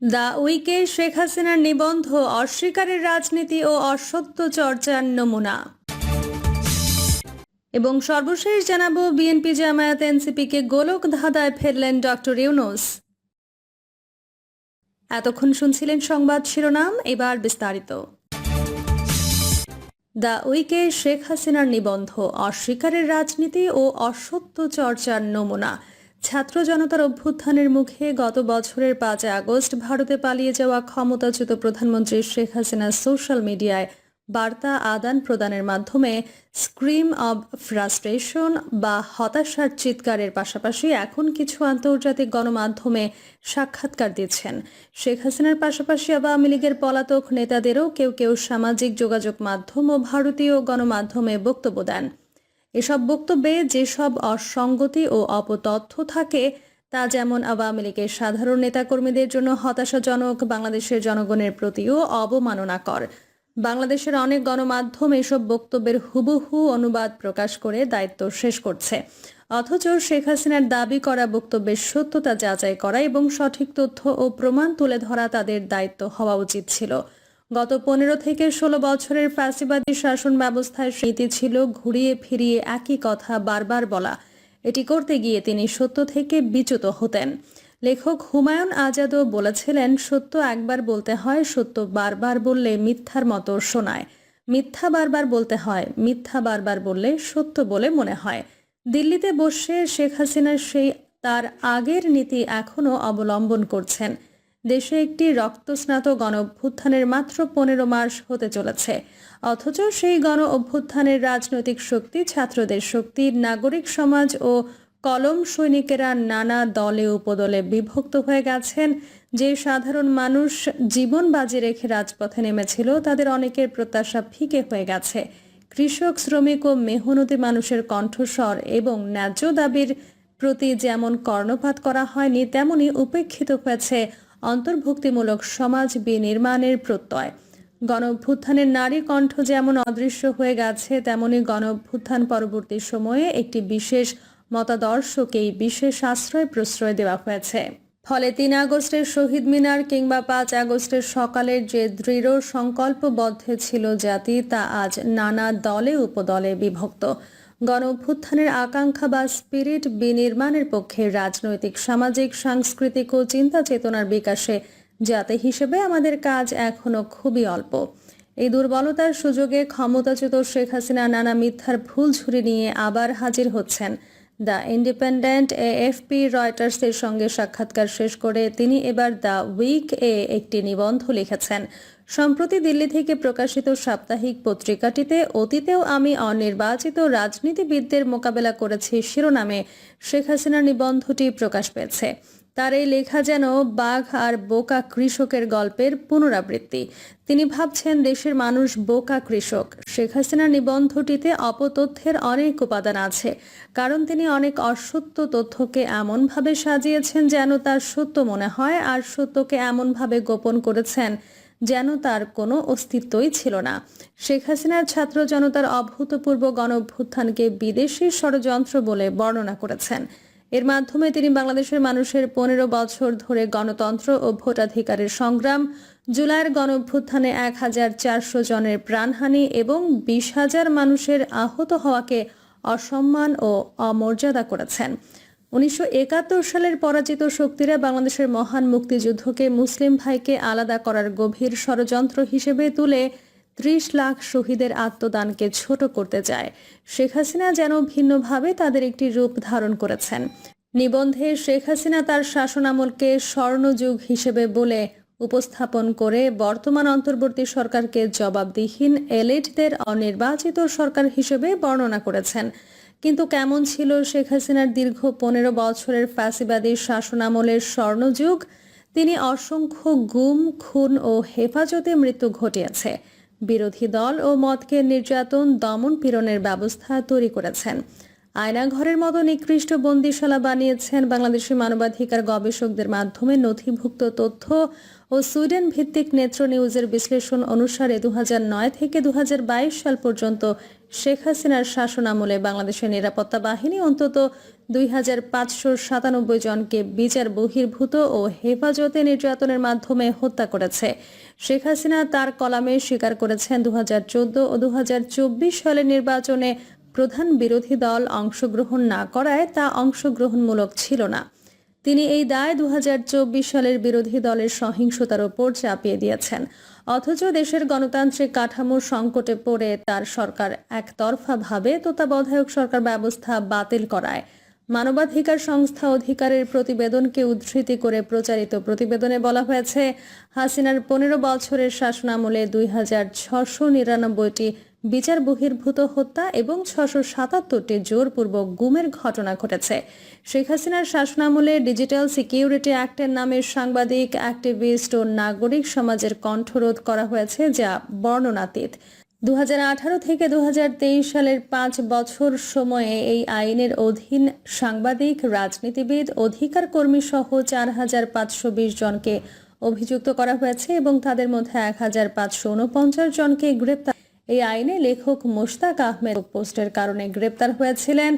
The উইকে শেখ হাসিনার নিবন্ধ অস্বীকারের রাজনীতি ও অসত্য চর্চার নমুনা। এবং সর্বশেষ জানাবো বিএনপি জামায়াত এনসিপিকে গোলক ধাঁধায় ফেললেন ডক্টর ইউনূস। এতক্ষণ শুনছিলেন সংবাদ শিরোনাম, এবার বিস্তারিত। দ্য উইকে শেখ হাসিনার নিবন্ধ অস্বীকারের রাজনীতি ও অসত্য চর্চার নমুনা। ছাত্র জনতার অভ্যুত্থানের মুখে গত বছরের 5 আগস্ট ভারতে পালিয়ে যাওয়া ক্ষমতাচ্যুত প্রধানমন্ত্রী শেখ হাসিনা সোশ্যাল মিডিয়ায় বার্তা আদান প্রদানের মাধ্যমে স্ক্রিম অব ফ্রাস্ট্রেশন বা হতাশার চিৎকারের পাশাপাশি এখন কিছু আন্তর্জাতিক গণমাধ্যমে সাক্ষাৎকার দিচ্ছেন। শেখ হাসিনার পাশাপাশি আওয়ামী লীগের পলাতক নেতাদেরও কেউ কেউ সামাজিক যোগাযোগ মাধ্যম ও ভারতীয় গণমাধ্যমে বক্তব্য দেন। এসব বক্তব্যে যেসব অসঙ্গতি ও অপতথ্য থাকে তা যেমন আওয়ামী লীগের সাধারণ নেতাকর্মীদের জন্য হতাশাজনক, বাংলাদেশের জনগণের প্রতিও অবমাননাকর। বাংলাদেশের অনেক গণমাধ্যম এসব বক্তব্যের হুবহু অনুবাদ প্রকাশ করে দায়িত্ব শেষ করছে। অথচ শেখ হাসিনার দাবি করা বক্তব্যের সত্যতা যাচাই করা এবং সঠিক তথ্য ও প্রমাণ তুলে ধরা তাদের দায়িত্ব হওয়া উচিত ছিল। গত 15 থেকে 16 বছরের ফ্যাসিবাদী শাসন ব্যবস্থায় নীতি ছিল ঘুরিয়ে ফিরিয়ে একই কথা বারবার বলা। এটি করতে গিয়ে তিনি সত্য থেকে বিচ্যুত হতেন। লেখক হুমায়ুন আজাদও বলেছিলেন, সত্য একবার বলতে হয়, সত্য বারবার বললে মিথ্যার মতো শোনায়। মিথ্যা বারবার বলতে হয়, মিথ্যা বারবার বললে সত্য বলে মনে হয়। দিল্লিতে বসে শেখ হাসিনা সেই তার আগের নীতি এখনও অবলম্বন করছেন। দেশে একটি রক্তস্নাত গণ অভ্যুত্থানের মাত্র 15 মাস হতে চলেছে, অথচ সেই গণ অভ্যুত্থানের রাজনৈতিক শক্তি, ছাত্রদের শক্তি, নাগরিক সমাজ ও কলম সৈনিকেরা নানা দলে উপদলে বিভক্ত হয়ে গেছেন। যে সাধারণ মানুষ জীবন বাজি রেখে রাজপথে নেমেছিল তাদের অনেকের প্রত্যাশা ফিকে হয়ে গেছে। কৃষক, শ্রমিক ও মেহনতি মানুষের কণ্ঠস্বর এবং ন্যায্য দাবির প্রতি যেমন কর্ণপাত করা হয়নি, তেমনি উপেক্ষিত হয়েছে অন্তর্ভুক্তিমূলক সমাজ বিনির্মাণের প্রত্যয়। গণ অভ্যুত্থানের নারী কণ্ঠ যেমন অদৃশ্য হয়ে গেছে, তেমনি গণ অভ্যুত্থান পরবর্তী সময়ে একটি বিশেষ মতাদর্শকেই বিশেষ আশ্রয় প্রশ্রয় দেওয়া হয়েছে। ফলে 3 আগস্টের শহীদ মিনার কিংবা 5 আগস্টের সকালের যে দৃঢ় সংকল্পবদ্ধ ছিল জাতি, তা আজ নানা দলে উপদলে বিভক্ত। গণ অভ্যুত্থানের আকাঙ্ক্ষা বা স্পিরিট বিনির্মাণের পক্ষে রাজনৈতিক, সামাজিক, সাংস্কৃতিক ও চিন্তা চেতনার বিকাশে জাতি হিসেবে আমাদের কাজ এখনো খুবই অল্প। এই দুর্বলতার সুযোগে ক্ষমতাচ্যুত শেখ হাসিনা নানা মিথ্যার ভুল ঝুরি নিয়ে আবার হাজির হচ্ছেন। দ্য ইন্ডিপেন্ডেন্ট, এএফপি, রয়টার্সের সঙ্গে সাক্ষাৎকার শেষ করে তিনি এবার দ্য উইক এ একটি নিবন্ধ লিখেছেন। সম্প্রতি দিল্লি থেকে প্রকাশিত সাপ্তাহিক পত্রিকাটিতে অতীতেও আমি অনির্বাচিত রাজনীতিবিদদের মোকাবেলা করেছি শিরোনামে শেখ হাসিনার নিবন্ধটি প্রকাশ পেয়েছে। তার এই লেখা যেন বাঘ আর বোকা কৃষকের গল্পের পুনরাবৃত্তি। তিনি ভাবছেন দেশের মানুষ বোকা কৃষক। শেখ হাসিনার নিবন্ধটিতে অপতথ্যের অনেক উপাদান আছে, কারণ তিনি অনেক অসত্য তথ্যকে এমনভাবে সাজিয়েছেন যেন তার সত্য মনে হয়, আর সত্যকে এমনভাবে গোপন করেছেন যেন তার কোনো অস্তিত্বই ছিল না। শেখ হাসিনার ছাত্র জনতার অভূতপূর্ব গণ অভ্যুত্থানকে বিদেশি ষড়যন্ত্র বলে বর্ণনা করেছেন। এর মাধ্যমে তিনি বাংলাদেশের মানুষের 15 বছর ধরে গণতন্ত্র ও ভোটাধিকারের সংগ্রাম, জুলাইয়ের গণ অভ্যুত্থানে 1400 জনের প্রাণহানি এবং 20,000 মানুষের আহত হওয়াকে অসম্মান ও অমর্যাদা করেছেন। 1971 সালের পরাজিত শক্তিরা বাংলাদেশের মহান মুক্তিযুদ্ধকে মুসলিম ভাইকে আলাদা করার গভীর ষড়যন্ত্র হিসেবে তুলে 30 লাখ শহীদের আত্মদানকে ছোট করতে চায়। শেখ হাসিনা যেন ভিন্নভাবে তাদের একটি রূপ ধারণ করেছেন। নিবন্ধে শেখ হাসিনা তার শাসনামলকে স্বর্ণযুগ হিসেবে বলে উপস্থাপন করে বর্তমান অন্তর্বর্তী সরকারকে জবাবদিহিন এলিটদের অনির্বাচিত সরকার হিসেবে বর্ণনা করেছেন। কিন্তু কেমন ছিল শেখ হাসিনার দীর্ঘ 15 বছরের ফ্যাসিবাদী শাসনামলের স্বর্ণযুগ? তিনি অসংখ্য গুম, খুন ও হেফাজতে মৃত্যু ঘটিয়েছে। বিরোধী দল ও মতকে নির্যাতন, দমন পীড়নের ব্যবস্থা তৈরি করেছেন। আয়নাঘরের মতো নিকৃষ্ট বন্দিশালা বানিয়েছেন। বাংলাদেশি মানবাধিকার গবেষকদের মাধ্যমে নথিভুক্ত তথ্য ও সুইডেন ভিত্তিক নেত্র নিউজের বিশ্লেষণ অনুসারে 2009 থেকে 2022 সাল পর্যন্ত শেখ হাসিনার শাসনামলে বাংলাদেশের নিরাপত্তা বাহিনী অন্তত 2597 জনকে বিচার বহির্ভূত ও হেফাজতে নির্যাতনের মাধ্যমে হত্যা করেছে। শেখ হাসিনা তার কলামে স্বীকার করেছেন 2014 ও 2024 সালের নির্বাচনে প্রধান বিরোধী দল অংশগ্রহণ না করায় তা অংশগ্রহণমূলক ছিল না। তিনি এই দায় 2024 সালের বিরোধী দলের সহিংসতার ওপর চাপিয়ে দিয়েছেন। অথচ দেশের গণতান্ত্রিক কাঠামো সংকটে পড়ে তার সরকার একতরফাভাবে তত্ত্বাবধায়ক সরকার ব্যবস্থা বাতিল করায়। মানবাধিকার সংস্থা অধিকারের প্রতিবেদনকে উদ্ধৃতি করে প্রচারিত প্রতিবেদনে বলা হয়েছে, হাসিনার 15 বছরের শাসনামলে 2699টি বিচার বহির্ভূত হত্যা এবং 677টি জোরপূর্বক গুমের ঘটনা ঘটেছে। শেখ হাসিনার শাসনামলে ডিজিটাল সিকিউরিটি অ্যাক্টের নামে সাংবাদিক, অ্যাক্টিভিস্ট ও নাগরিক সমাজের কণ্ঠরোধ করা হয়েছে, যা বর্ণনাতীত। 2018 থেকে 2023 সালের 5 বছর সময়ে এই আইনের অধীন সাংবাদিক, রাজনীতিবিদ, অধিকার কর্মী সহ 4520 জনকে অভিযুক্ত করা হয়েছে এবং তাদের মধ্যে 1549 জনকে গ্রেপ্তার। এই আইনে লেখক মোশতাক আহমেদ পোস্টের কারণে গ্রেপ্তার হয়েছিলেন।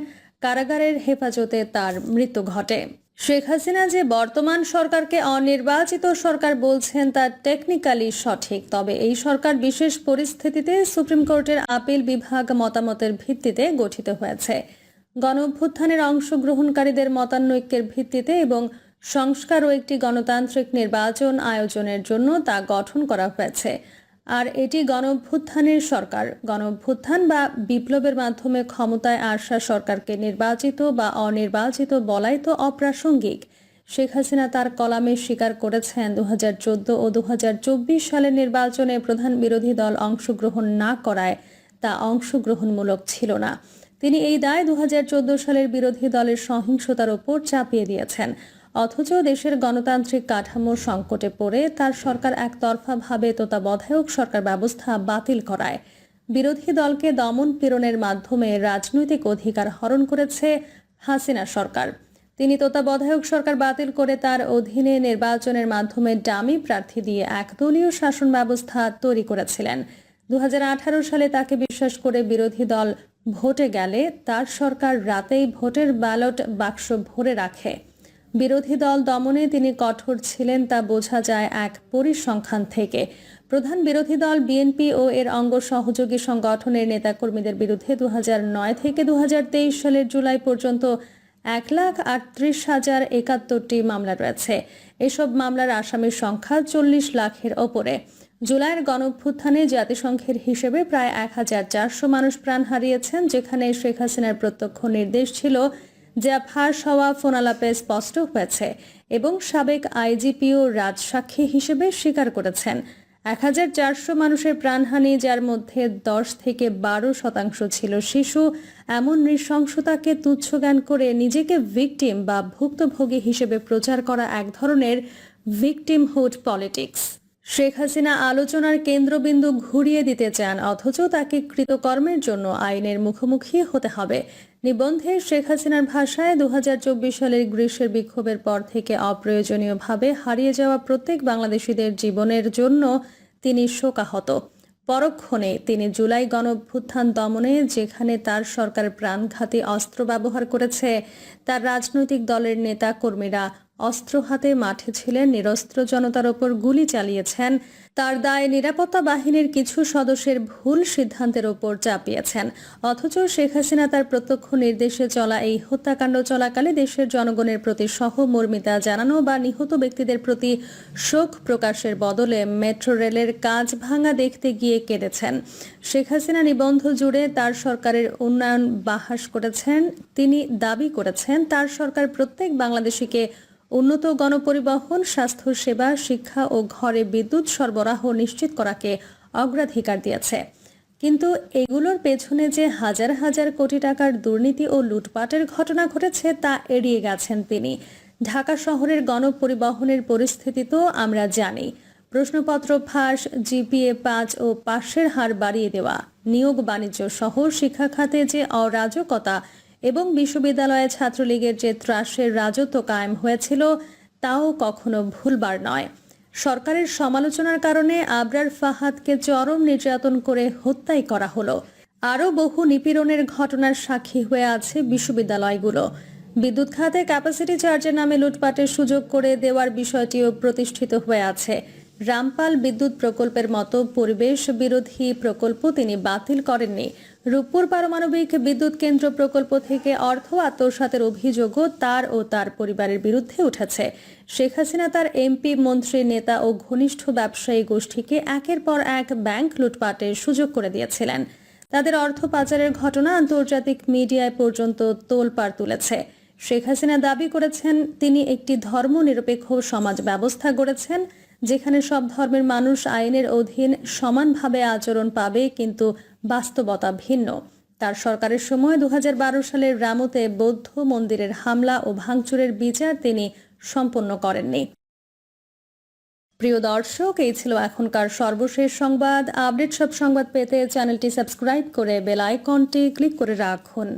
কারাগারের হেফাজতে তার মৃত্যু ঘটে। শেখ হাসিনা যে বর্তমান সরকারকে অনির্বাচিত সরকার বলছেন তা টেকনিক্যালি সঠিক, তবে এই সরকার বিশেষ পরিস্থিতিতে সুপ্রিম কোর্টের আপিল বিভাগ মতামতের ভিত্তিতে গঠিত হয়েছে। গণঅভ্যুত্থানের অংশগ্রহণকারীদের মতানৈক্যের ভিত্তিতে এবং সংস্কার ও একটি গণতান্ত্রিক নির্বাচন আয়োজনের জন্য তা গঠন করা হয়েছে। আর এটি গণঅভ্যুত্থানের সরকার। গণঅভ্যুত্থান বা বিপ্লবের মাধ্যমে ক্ষমতায় আসা সরকারকে নির্বাচিত বা অনির্বাচিত বলাই তো অপ্রাসঙ্গিক। শেখ হাসিনা তার কলামে স্বীকার করেছেন 2014 ও 2024 সালের নির্বাচনে প্রধান বিরোধী দল অংশগ্রহণ না করায় তা অংশগ্রহণমূলক ছিল না। তিনি এই দায় 2014 সালের বিরোধী দলের সহিংসতার ওপর চাপিয়ে দিয়েছেন। অথচ দেশের গণতান্ত্রিক কাঠামো সংকটে পড়ে তার সরকার একতরফাভাবে তত্ত্বাবধায়ক সরকার ব্যবস্থা বাতিল করায়। বিরোধী দলকে দমন পীড়নের মাধ্যমে রাজনৈতিক অধিকার হরণ করেছে হাসিনা সরকার। তিনি তত্ত্বাবধায়ক সরকার বাতিল করে তার অধীনে নির্বাচনের মাধ্যমে ডামি প্রার্থী দিয়ে একদলীয় শাসন ব্যবস্থা তৈরি করেছিলেন। 2018 সালে তাকে বিশ্বাস করে বিরোধী দল ভোটে গেলে তার সরকার রাতেই ভোটের ব্যালট বাক্স ভরে রাখে। বিরোধী দল দমনে তিনি কঠোর ছিলেন তা বোঝা যায় এক পরিসংখ্যান থেকে। প্রধান বিরোধী দল বিএনপি ও এর অঙ্গ সহযোগী সংগঠনের নেতাকর্মীদের বিরুদ্ধে 2009 থেকে 2023 সালের জুলাই পর্যন্ত 1,38,071টি মামলা রয়েছে। এসব মামলার আসামির সংখ্যা 40 লাখের ওপরে। জুলাইয়ের গণঅভ্যুত্থানে জাতিসংঘের হিসেবে প্রায় 1400 মানুষ প্রাণ হারিয়েছেন, যেখানে শেখ হাসিনার প্রত্যক্ষ নির্দেশ ছিল, যা ফাঁস হওয়া ফোনালাপে স্পষ্ট হয়েছে এবং সাবেক আইজিপিও রাজসাক্ষী হিসেবে স্বীকার করেছেন। 1400 মানুষের প্রাণহানি, যার মধ্যে 10 থেকে 12% ছিল শিশু, এমন নৃশংসতাকে তুচ্ছ জ্ঞান করে নিজেকে ভিকটিম বা ভুক্তভোগী হিসেবে প্রচার করা এক ধরনের ভিকটিমহুড পলিটিক্স। শেখ হাসিনা আলোচনার কেন্দ্রবিন্দু ঘুরিয়ে দিতে চান, অথচ তাকে কৃতকর্মের জন্য আইনের মুখোমুখি হতে হবে। নিবন্ধে শেখ হাসিনার ভাষায় 2024 সালের গ্রীষ্মের বিক্ষোভের পর থেকে অপ্রয়োজনীয়ভাবে হারিয়ে যাওয়া প্রত্যেক বাংলাদেশিদের জীবনের জন্য তিনি শোকাহত। পরক্ষণে তিনি জুলাই গণঅভ্যুত্থান দমনে যেখানে তার সরকার প্রাণঘাতী অস্ত্র ব্যবহার করেছে, তার রাজনৈতিক দলের নেতা কর্মীরা অস্ত্র হাতে মাঠে ছিলেন, নিরস্ত্র জনতার ওপর গুলি চালিয়েছেন, তার দায় নিরাপত্তা বাহিনীর কিছু সদস্যের ভুল সিদ্ধান্তের ওপর চাপিয়েছেন। অথচ শেখ হাসিনা তার প্রত্যক্ষ নির্দেশে চলা এই হত্যাকাণ্ড চলাকালে দেশের জনগণের প্রতি সহমর্মিতা জানানো বা নিহত ব্যক্তিদের প্রতি শোক প্রকাশের বদলে মেট্রো রেলের কাঁচ ভাঙা দেখতে গিয়ে কেঁদেছেন। শেখ হাসিনা নিবন্ধ জুড়ে তার সরকারের উন্নয়ন বাহাস করেছেন। তিনি দাবি করেছেন তার সরকার প্রত্যেক বাংলাদেশিকে উন্নত গণপরিবহন, স্বাস্থ্য সেবা, শিক্ষা ও ঘরে বিদ্যুৎ সরবরাহ নিশ্চিত করাকে অগ্রাধিকার দিয়েছে। কিন্তু এগুলোর পেছনে যে হাজার হাজার কোটি টাকার দুর্নীতি ও লুটপাটের ঘটনা ঘটেছে তা এড়িয়ে গেছেন তিনি। ঢাকা শহরের গণপরিবহনের পরিস্থিতি তো আমরা জানি। প্রশ্নপত্র ফাঁস, জিপিএ 5 ও পাশের হার বাড়িয়ে দেওয়া, নিয়োগ বাণিজ্য সহ শিক্ষা খাতে যে অরাজকতা এবং বিশ্ববিদ্যালয়ে ছাত্রলীগের যে ত্রাসের রাজত্ব কায়েম হয়েছিল তাও কখনো ভুলবার নয়। সরকারের সমালোচনার কারণে আবরার ফাহাদকে চরম নির্যাতন করে হত্যাই করা হলো। আরও বহু নিপীড়নের ঘটনার সাক্ষী হয়ে আছে বিশ্ববিদ্যালয়গুলো। বিদ্যুৎ খাতে ক্যাপাসিটি চার্জের নামে লুটপাটের সুযোগ করে দেওয়ার বিষয়টিও প্রতিষ্ঠিত হয়ে আছে। রামপাল বিদ্যুৎ প্রকল্পের মতো পরিবেশ বিরোধী প্রকল্প তিনি বাতিল করেননি। রূপপুর পারমাণবিক বিদ্যুৎ কেন্দ্র প্রকল্প থেকে অর্থ আত্মসাতের অভিযোগও তার ও তার পরিবারের বিরুদ্ধে উঠেছে। শেখ হাসিনা তার এমপি, মন্ত্রী, নেতা ও ঘনিষ্ঠ ব্যবসায়ী গোষ্ঠীকে একের পর এক ব্যাংক লুটপাটের সুযোগ করে দিয়েছিলেন। তাদের অর্থ পাচারের ঘটনা আন্তর্জাতিক মিডিয়ায় পর্যন্ত তোলপাড় তুলেছে। শেখ হাসিনা দাবি করেছেন তিনি একটি ধর্মনিরপেক্ষ সমাজ ব্যবস্থা গড়েছেন, যেখানে সব ধর্মের মানুষ আইনের অধীন সমানভাবে আচরণ পাবে, কিন্তু বাস্তবতা ভিন্ন। তার সরকারের সময় 2012 সালের রামুতে বৌদ্ধ মন্দিরের হামলা ও ভাঙচুরের বিচার তিনি সম্পন্ন করেননি। প্রিয় দর্শক, এই ছিল এখনকার সর্বশেষ সংবাদ। আপডেট সব সংবাদ পেতে চ্যানেলটি সাবস্ক্রাইব করে বেল আইকনটি ক্লিক করে রাখুন।